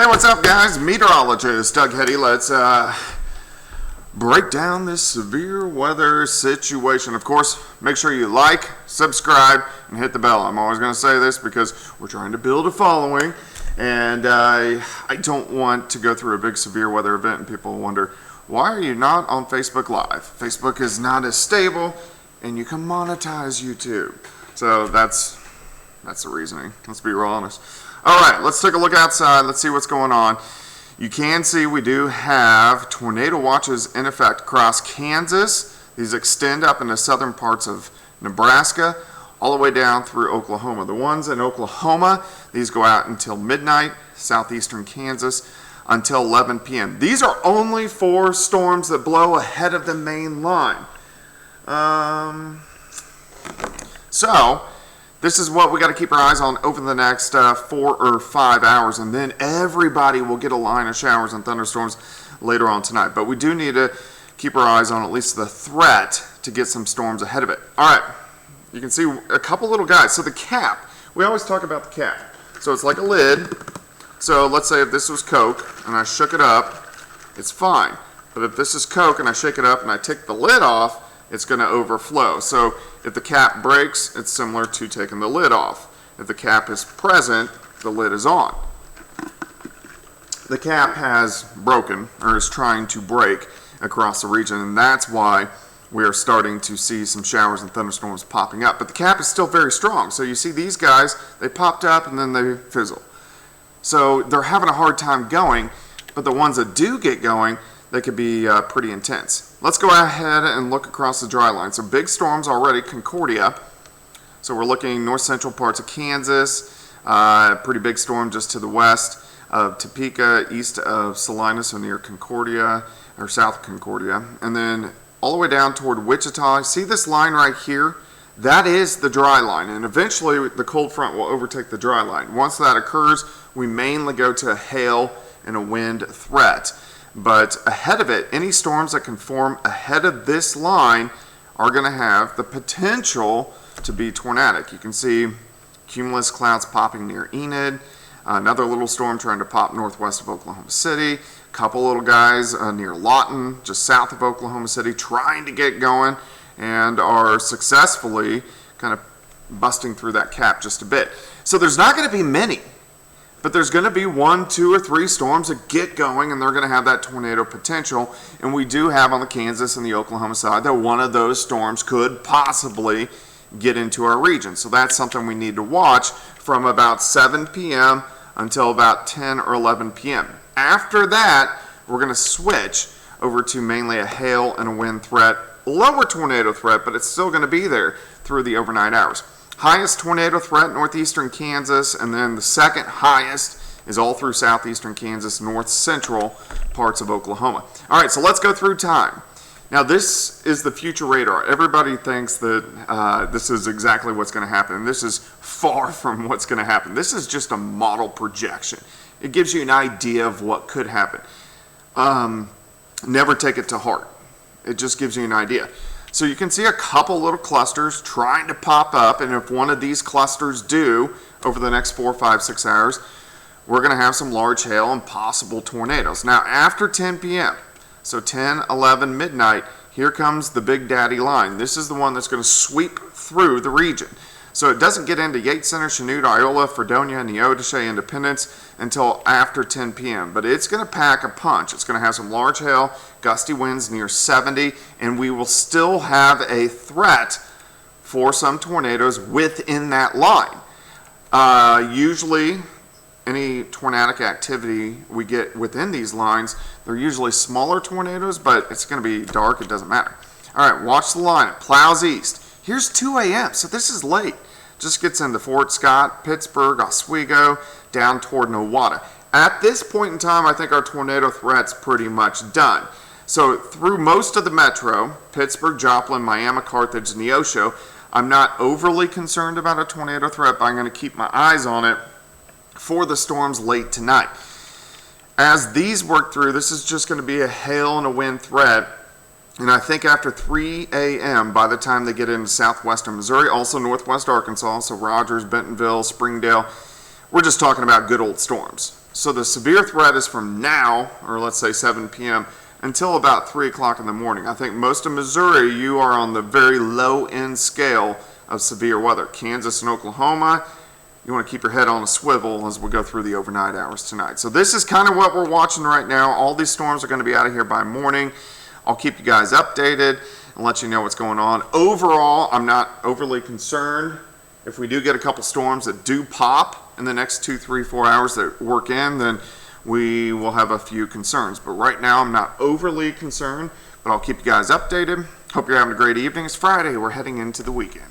Hey, what's up, guys? Meteorologist Doug Hetty. Let's break down this severe weather situation. Of course, make sure you like, subscribe, and hit the bell. I'm always going to say this because we're trying to build a following, and I don't want to go through a big severe weather event and people wonder, why are you not on Facebook Live? Facebook is not as stable, and you can monetize YouTube. So that's the reasoning. Let's be real honest. All right, let's take a look outside. Let's see what's going on. You can see we do have tornado watches in effect across Kansas. These extend up into southern parts of Nebraska, all the way down through Oklahoma. The ones in Oklahoma, these go out until midnight, southeastern Kansas, until 11 p.m. These are only for storms that blow ahead of the main line. So this is what we got to keep our eyes on over the next 4 or 5 hours, and then everybody will get a line of showers and thunderstorms later on tonight. But we do need to keep our eyes on at least the threat to get some storms ahead of it. All right, you can see a couple little guys. So the cap, we always talk about the cap. So it's like a lid. So let's say if this was Coke and I shook it up, it's fine. But if this is Coke and I shake it up and I take the lid off, it's going to overflow. So if the cap breaks, it's similar to taking the lid off. If the cap is present, the lid is on. The cap has broken, or is trying to break across the region, and that's why we are starting to see some showers and thunderstorms popping up. But the cap is still very strong. So you see these guys, they popped up and then they fizzle. So they're having a hard time going, but the ones that do get going, they could be pretty intense. Let's go ahead and look across the dry line. So big storms already, Concordia. So we're looking north central parts of Kansas, pretty big storm just to the west of Topeka, east of Salina, so near Concordia, or south of Concordia. And then all the way down toward Wichita. See this line right here? That is the dry line, and eventually the cold front will overtake the dry line. Once that occurs, we mainly go to a hail and a wind threat. But ahead of it, any storms that can form ahead of this line are going to have the potential to be tornadic. You can see cumulus clouds popping near Enid, another little storm trying to pop northwest of Oklahoma City, a couple little guys near Lawton, just south of Oklahoma City, trying to get going and are successfully kind of busting through that cap just a bit. So there's not going to be many. But there's going to be 1, 2, or 3 storms that get going, and they're going to have that tornado potential. And we do have on the Kansas and the Oklahoma side that one of those storms could possibly get into our region. So that's something we need to watch from about 7 p.m. until about 10 or 11 p.m. After that, we're going to switch over to mainly a hail and a wind threat, lower tornado threat, but it's still going to be there through the overnight hours. Highest tornado threat, northeastern Kansas, and then the second highest is all through southeastern Kansas, north central parts of Oklahoma. All right, so let's go through time. Now, this is the future radar. Everybody thinks that this is exactly what's going to happen, and this is far from what's going to happen. This is just a model projection. It gives you an idea of what could happen. Never take it to heart. It just gives you an idea. So you can see a couple little clusters trying to pop up, and if one of these clusters do over the next 4, 5, 6 hours, we're going to have some large hail and possible tornadoes. Now after 10 p.m., so 10, 11, midnight, here comes the Big Daddy line. This is the one that's going to sweep through the region. So it doesn't get into Yates Center, Chanute, Iola, Fredonia, Neodesha, Independence until after 10 p.m. But it's going to pack a punch. It's going to have some large hail, gusty winds near 70, and we will still have a threat for some tornadoes within that line. Usually, any tornadic activity we get within these lines, they're usually smaller tornadoes, but it's going to be dark. It doesn't matter. All right, watch the line. It plows east. Here's 2 a.m., so this is late. Just gets into Fort Scott, Pittsburgh, Oswego, down toward Nowata. At this point in time, I think our tornado threat's pretty much done. So through most of the metro, Pittsburgh, Joplin, Miami, Carthage, Neosho, I'm not overly concerned about a tornado threat, but I'm going to keep my eyes on it for the storms late tonight. As these work through, this is just going to be a hail and a wind threat. And I think after 3 a.m., by the time they get into southwestern Missouri, also northwest Arkansas, so Rogers, Bentonville, Springdale, we're just talking about good old storms. So the severe threat is from now, or let's say 7 p.m., until about 3 o'clock in the morning. I think most of Missouri, you are on the very low end scale of severe weather. Kansas and Oklahoma, you want to keep your head on a swivel as we go through the overnight hours tonight. So this is kind of what we're watching right now. All these storms are going to be out of here by morning. I'll keep you guys updated and let you know what's going on. Overall, I'm not overly concerned. If we do get a couple storms that do pop in the next 2, 3, 4 hours that work in, then we will have a few concerns. But right now, I'm not overly concerned, but I'll keep you guys updated. Hope you're having a great evening. It's Friday. We're heading into the weekend.